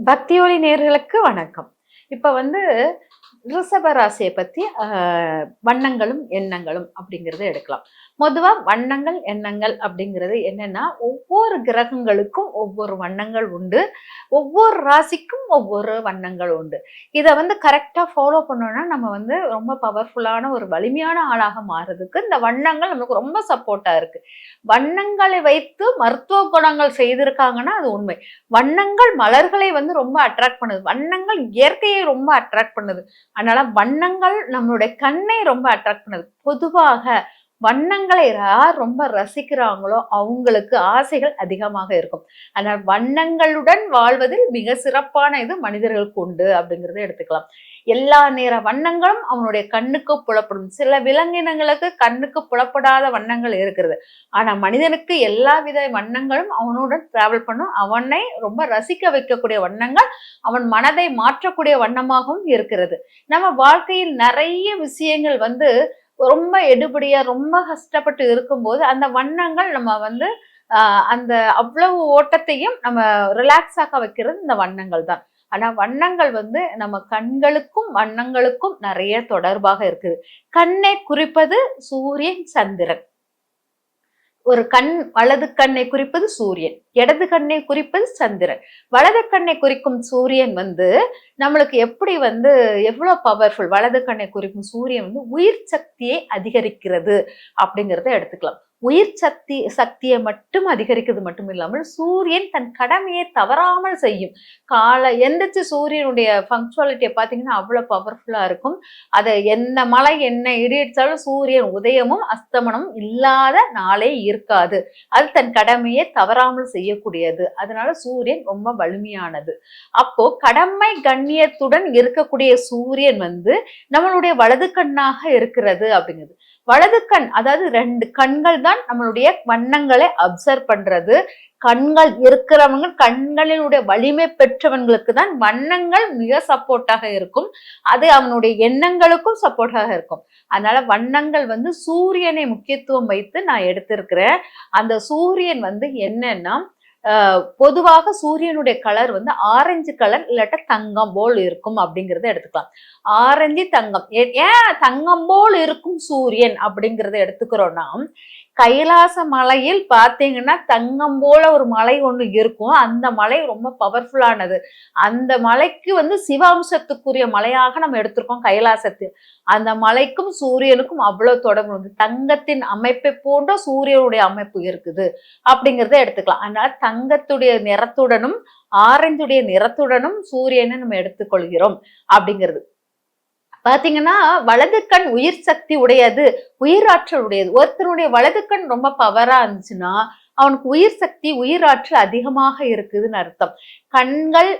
பக்தியொலி நேயர்களுக்கு வணக்கம். இப்ப ரிஷப ராசியை பத்தி வண்ணங்களும் எண்ணங்களும் அப்படிங்கறத எடுக்கலாம். பொதுவா வண்ணங்கள் எண்ணங்கள் அப்படிங்கிறது என்னன்னா, ஒவ்வொரு கிரகங்களுக்கும் ஒவ்வொரு வண்ணங்கள் உண்டு, ஒவ்வொரு ராசிக்கும் ஒவ்வொரு வண்ணங்கள் உண்டு. இதை கரெக்டா ஃபாலோ பண்ணோம்னா நம்ம ரொம்ப பவர்ஃபுல்லான ஒரு வலிமையான ஆளாக மாறுறதுக்கு இந்த வண்ணங்கள் நமக்கு ரொம்ப சப்போர்ட்டா இருக்கு. வண்ணங்களை வைத்து மருத்துவ குணங்கள் செய்திருக்காங்கன்னா அது உண்மை. வண்ணங்கள் மலர்களை ரொம்ப அட்ராக்ட் பண்ணுது, வண்ணங்கள் இயற்கையை ரொம்ப அட்ராக்ட் பண்ணுது. அதனால வண்ணங்கள் நம்மளுடைய கண்ணை ரொம்ப அட்ராக்ட் பண்ணுது. பொதுவாக வண்ணங்களை யார் ரொம்ப ரசிக்கிறாங்களோ அவங்களுக்கு ஆசைகள் அதிகமாக இருக்கும். அதனால வண்ணங்களுடன் வாழ்வதில் மிக சிறப்பான இது மனிதர்களுக்கு உண்டு அப்படிங்கறத எடுத்துக்கலாம். எல்லா நேர வண்ணங்களும் அவனுடைய கண்ணுக்கு புலப்படும். சில விலங்கினங்களுக்கு கண்ணுக்கு புலப்படாத வண்ணங்கள் இருக்கிறது. ஆனா மனிதனுக்கு எல்லா வித வண்ணங்களும் அவனுடன் டிராவல் பண்ணும். அவனை ரொம்ப ரசிக்க வைக்கக்கூடிய வண்ணங்கள் அவன் மனதை மாற்றக்கூடிய வண்ணமாகவும் இருக்கிறது. நம்ம வாழ்க்கையில் நிறைய விஷயங்கள் ரொம்ப எடுபடியா ரொம்ப கஷ்டப்பட்டு இருக்கும்போது அந்த வண்ணங்கள் நம்ம அந்த அவ்வளவு ஓட்டத்தையும் நம்ம ரிலாக்ஸ் ஆக வைக்கிறது இந்த வண்ணங்கள் தான். ஆனா வண்ணங்கள் நம்ம கண்களுக்கும் வண்ணங்களுக்கும் நிறைய தொடர்பாக இருக்குது. கண்ணை குறிப்பது சூரியன் சந்திரன். ஒரு கண் வலது கண்ணை குறிப்பது சூரியன், இடது கண்ணை குறிப்பது சந்திரன். வலது கண்ணை குறிக்கும் சூரியன் நம்மளுக்கு எப்படி எவ்வளவு பவர்ஃபுல். வலது கண்ணை குறிக்கும் சூரியன் உயிர் சக்தியை அதிகரிக்கிறது அப்படிங்கிறத எடுத்துக்கலாம். உயிர் சக்தியை மட்டும் அதிகரிக்கிறது மட்டும் இல்லாமல் சூரியன் தன் கடமையை தவறாமல் செய்யும். காலை எந்திரிச்சு சூரியனுடைய பங்க்சுவாலிட்டியை பார்த்தீங்கன்னா அவ்வளவு பவர்ஃபுல்லா இருக்கும். அதை என்ன மழை என்ன இடிச்சாலும் சூரியன் உதயமும் அஸ்தமனமும் இல்லாத நாளே இருக்காது. அது தன் கடமையை தவறாமல் செய்யக்கூடியது. அதனால சூரியன் ரொம்ப வலிமையானது. அப்போ கடமை கண்ணியத்துடன் இருக்கக்கூடிய சூரியன் நம்மளுடைய வலது கண்ணாக இருக்கிறது அப்படிங்கிறது. வலது கண் அதாவது ரெண்டு கண்கள் தான் நம்மளுடைய வண்ணங்களை அப்சர்வ் பண்றது. கண்கள் இருக்கிறவங்க, கண்களினுடைய வலிமை பெற்றவங்களுக்கு தான் வண்ணங்கள் மிக சப்போர்ட்டாக இருக்கும். அது அவனுடைய எண்ணங்களுக்கும் சப்போர்ட்டாக இருக்கும். அதனால வண்ணங்கள் சூரியனை முக்கியத்துவம் வைத்து நான் எடுத்திருக்கிறேன். அந்த சூரியன் என்னன்னா பொதுவாக சூரியனுடைய கலர் ஆரஞ்சு கலர் இல்லாட்ட தங்கம் போல் இருக்கும் அப்படிங்கறத எடுத்துக்கலாம். ஆரஞ்சு தங்கம். ஏன் தங்கம் போல் இருக்கும் சூரியன் அப்படிங்கறத எடுத்துக்கிறோம்னா, கைலாச மலையில் பாத்தீங்கன்னா தங்கம் போல ஒரு மலை ஒண்ணு இருக்கும். அந்த மலை ரொம்ப பவர்ஃபுல்லானது. அந்த மலைக்கு சிவாம்சத்துக்குரிய மலையாக நம்ம எடுத்திருக்கோம் கைலாசத்தில். அந்த மலைக்கும் சூரியனுக்கும் அவ்வளவு தொடர்பு. தங்கத்தின் அமைப்பை போன்ற சூரியனுடைய அமைப்பு இருக்குது அப்படிங்கிறத எடுத்துக்கலாம். அதனால தங்கத்துடைய நிறத்துடனும் ஆரஞ்சுடைய நிறத்துடனும் சூரியனை நம்ம எடுத்துக்கொள்கிறோம் அப்படிங்கிறது. பாத்தீங்கன்னா வலது கண் உயிர் சக்தி உடையது, உயிராற்றல் உடையது. ஒருத்தருடைய வலது கண் ரொம்ப பவரா இருந்துச்சுன்னா அவனுக்கு உயிர் சக்தி உயிராற்றல் அதிகமாக இருக்குதுன்னு அர்த்தம். கண்கள்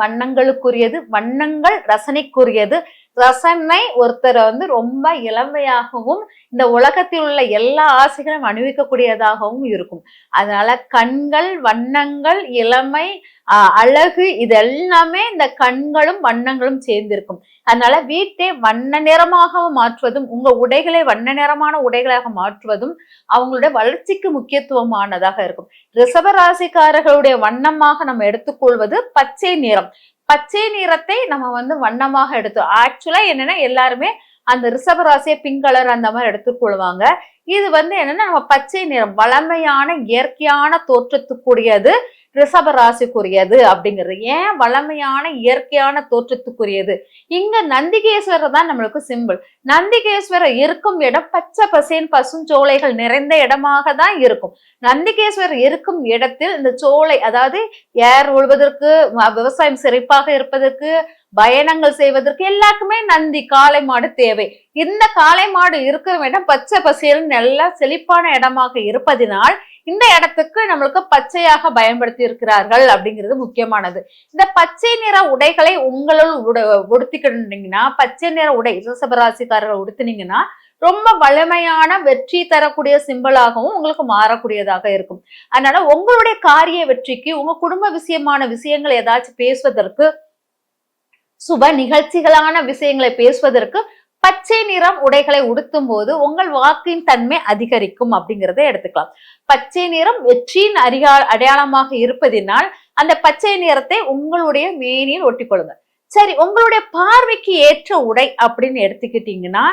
வண்ணங்களுக்குரியது, வண்ணங்கள் ரசனைக்குரியது. ரசனை ஒருத்தரை ரொம்ப இளமையாகவும் இந்த உலகத்தில் உள்ள எல்லா ஆசைகளும் அணிவிக்கக்கூடியதாகவும் இருக்கும். அதனால கண்கள் வண்ணங்கள் இளமை அழகு இது எல்லாமே இந்த கண்களும் வண்ணங்களும் சேர்ந்திருக்கும். அதனால வீட்டை வண்ண நிறமாக மாற்றுவதும் உங்க உடைகளை வண்ண நிறமான உடைகளாக மாற்றுவதும் அவங்களுடைய வளர்ச்சிக்கு முக்கியத்துவமானதாக இருக்கும். ரிஷப ராசிக்காரர்களுடைய வண்ணமாக நம்ம எடுத்துக்கொள்வது பச்சை நிறம். பச்சை நிறத்தை நம்ம வண்ணமாக எடுத்தோம். ஆக்சுவலா என்னன்னா எல்லாருமே அந்த ரிஷப ராசியை பிங்க் கலர் அந்த மாதிரி எடுத்துக்கொள்வாங்க. இது என்னன்னா நம்ம பச்சை நிறம் வளமையான இயற்கையான தோற்றத்துக்குரியது ரிஷப ராசிக்குரியது அப்படிங்கிறது. ஏன் வளமையான இயற்கையான தோற்றத்துக்குரியது? இங்க நந்திகேஸ்வரர் தான் நம்மளுக்கு சிம்பிள். நந்திகேஸ்வரர் இருக்கும் இடம் பச்சை பசேன் பசுஞ்சோலைகள் நிறைந்த இடமாக தான் இருக்கும். நந்திகேஸ்வரர் இருக்கும் இடத்தில் இந்த சோலை அதாவது ஏர் உழுவதற்கு, விவசாயம் சிறப்பாக இருப்பதற்கு, பயணங்கள் செய்வதற்கு எல்லாருக்குமே நந்தி காளை மாடு தேவை. இந்த காளை மாடு இருக்கிற இடம் பச்சை பசேல் நல்லா செழிப்பான இடமாக இருப்பதினால் இந்த இடத்துக்கு நம்மளுக்கு பச்சையாக பயன்படுத்தி இருக்கிறார்கள் அப்படிங்கிறது முக்கியமானது. இந்த பச்சை நிற உடைகளை உங்களுள் உடுத்திக்கிட்டீங்கன்னா, பச்சை நிற உடை ரிஷபராசிக்காரர்கள் உடுத்தினீங்கன்னா ரொம்ப வலிமையான வெற்றி தரக்கூடிய சிம்பிளாகவும் உங்களுக்கு மாறக்கூடியதாக இருக்கும். அதனால உங்களுடைய காரிய வெற்றிக்கு, உங்க குடும்ப விஷயமான விஷயங்கள் ஏதாச்சும் பேசுவதற்கு, சுப நிகழ்ச்சிகளான விஷயங்களை பேசுவதற்கு பச்சை நிறம் உடைகளை உடுத்தும் போது உங்கள் வாக்கின் தன்மை அதிகரிக்கும் அப்படிங்கிறத எடுத்துக்கலாம். பச்சை நிறம் வெற்றியின் அடையாளமாக இருப்பதினால் அந்த பச்சை நிறத்தை உங்களுடைய மேனியில் ஒட்டிக்கொள்ளுங்க. சரி, உங்களுடைய பார்வைக்கு ஏற்ற உடை அப்படின்னு எடுத்துக்கிட்டீங்கன்னா,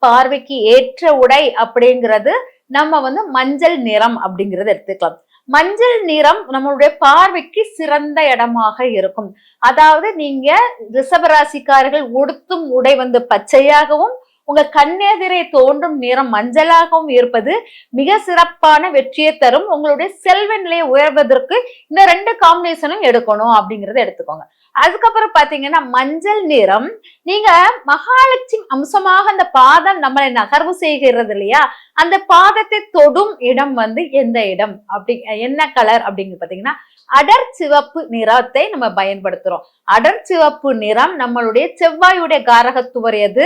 பார்வைக்கு ஏற்ற உடை அப்படிங்கிறது நம்ம வந்து மஞ்சள் நிறம் அப்படிங்கறத எடுத்துக்கலாம். மஞ்சள் நிறம் நம்மளுடைய பார்வைக்கு சிறந்த இடமாக இருக்கும். அதாவது நீங்க ரிஷபராசிக்காரர்கள் உடுத்தும் உடை வந்து பச்சையாகவும் உங்க கண்ணெதிரே தோன்றும் நிறம் மஞ்சளாகவும் இருப்பது மிக சிறப்பான வெற்றியை தரும். உங்களுடைய செல்வ நிலையை உயர்வதற்கு இந்த 2 காம்பினேஷனும் எடுக்கணும் அப்படிங்கறத எடுத்துக்கோங்க. அதுக்கப்புறம் பாத்தீங்கன்னா மஞ்சள் நிறம், நீங்க மகாலட்சுமி அம்சமாக அந்த பாதம் நம்மளை நகர்வு செய்கிறது இல்லையா, அந்த பாதத்தை தொடும் இடம் வந்து எந்த இடம் அப்படி என்ன கலர் அப்படிங்கிறது பாத்தீங்கன்னா அடர் சிவப்பு நிறத்தை நம்ம பயன்படுத்துறோம். அடர் சிவப்பு நிறம் நம்மளுடைய செவ்வாயுடைய காரகத்துவரையது.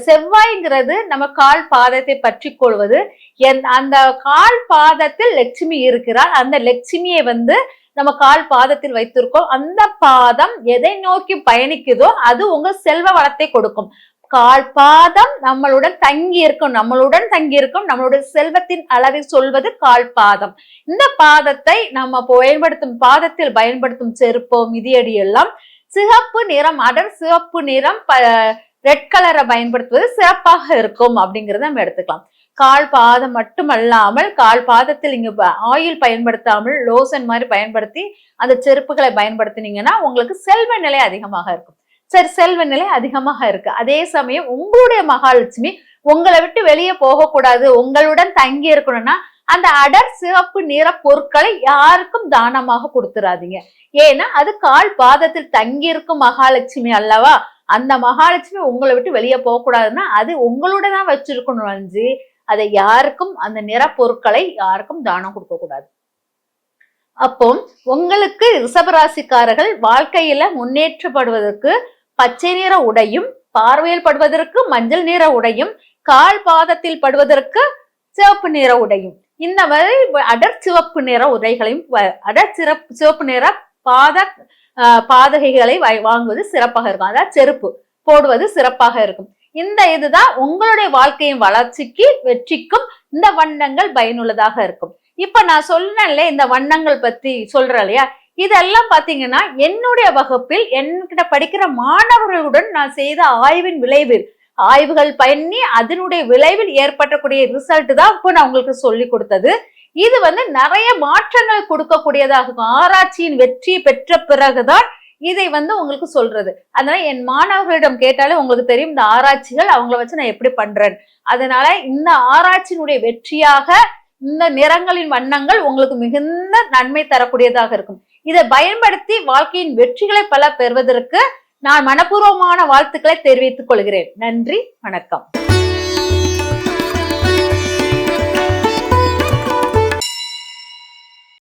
செவ்வாய்ங்கிறது நம்ம கால் பாதத்தை பற்றி கொள்வது. அந்த கால் பாதத்தில் லட்சுமி இருக்கிறாள். அந்த லட்சுமியை வந்து நம்ம கால் பாதத்தில் வைத்திருக்கோம். அந்த பாதம் எதை நோக்கி பயணிக்குதோ அது உங்க செல்வ வளத்தை கொடுக்கும். கால் பாதம் நம்மளுடன் தங்கி இருக்கும், நம்மளுடைய செல்வத்தின் அளவை சொல்வது கால் பாதம். இந்த பாதத்தை நம்ம பாதத்தில் பயன்படுத்தும் செருப்போ மிதியடி எல்லாம் சிவப்பு நிறம், அடர் சிவப்பு நிறம், ரெட் கலரை பயன்படுத்துவது சிறப்பாக இருக்கும் அப்படிங்கறத நம்ம எடுத்துக்கலாம். கால் பாதம் மட்டுமல்லாமல் கால் பாதத்தில் நீங்க ஆயில் பயன்படுத்தாமல் லோசன் மாதிரி பயன்படுத்தி அந்த செருப்புகளை பயன்படுத்தினீங்கன்னா உங்களுக்கு செல்வ நிலை அதிகமாக இருக்கும். சரி, செல்வ நிலை அதிகமாக இருக்கு. அதே சமயம் உங்களுடைய மகாலட்சுமி உங்களை விட்டு வெளியே போகக்கூடாது, உங்களுடன் தங்கி இருக்கணும்னா அந்த அடர் சிவப்பு நிற பொருட்களை யாருக்கும் தானமாக கொடுத்துறாதீங்க. ஏன்னா அது கால் பாதத்தில் தங்கி இருக்கும் மகாலட்சுமி அல்லவா. அந்த மகாலட்சுமி உங்களை விட்டு வெளியே போகக்கூடாதுன்னா அது உங்களோட தான் வச்சிருக்கணும் அஞ்சு. அதை யாருக்கும் அந்த நிற பொருட்களை யாருக்கும் தானம் கொடுக்க கூடாது. அப்போ உங்களுக்கு ரிஷபராசிக்காரர்கள் வாழ்க்கையில முன்னேற்றப்படுவதற்கு பச்சை நிற உடையும், பார்வையில் படுவதற்கு மஞ்சள் நிற உடையும், கால் பாதத்தில் படுவதற்கு சிவப்பு நிற உடையும், இந்த மாதிரி அடர் சிவப்பு நிற உடைகளையும் சிவப்பு நிற பாதகைகளை வாங்குவது சிறப்பாக இருக்கும். அதாவது செருப்பு போடுவது சிறப்பாக இருக்கும். இந்த இதுதான் உங்களுடைய வாழ்க்கையின் வளர்ச்சிக்கு வெற்றிக்கும் இந்த வண்ணங்கள் பயனுள்ளதாக இருக்கும். இப்ப நான் சொன்னேன்ல இந்த வண்ணங்கள் பத்தி சொல்றேன் இல்லையா, இதெல்லாம் பாத்தீங்கன்னா என்னுடைய வகுப்பில் என்கிட்ட படிக்கிற மாணவர்களுடன் நான் செய்த ஆய்வின் விளைவில் ஆய்வுகள் பண்ணி அதனுடைய விளைவில் ஏற்பட்டக்கூடிய ரிசல்ட் தான் இப்போ நான் உங்களுக்கு சொல்லி கொடுத்தது. இது வந்து நிறைய மாற்றங்கள் கொடுக்கக்கூடியதாக இருக்கும். ஆராய்ச்சியின் வெற்றி பெற்ற பிறகுதான் இதை வந்து உங்களுக்கு சொல்றது. அதனால என் மாணவர்களிடம் கேட்டாலே உங்களுக்கு தெரியும் இந்த ஆராய்ச்சிகள் அவங்கள வச்சு நான் எப்படி பண்றேன். அதனால இந்த ஆராய்ச்சியினுடைய வெற்றியாக இந்த நிறங்களின் வண்ணங்கள் உங்களுக்கு மிகுந்த நன்மை தரக்கூடியதாக இருக்கும். இதை பயன்படுத்தி வாழ்க்கையின் வெற்றிகளை பல பெறுவதற்கு நான் மனப்பூர்வமான வாழ்த்துக்களை தெரிவித்துக் கொள்கிறேன். நன்றி, வணக்கம்.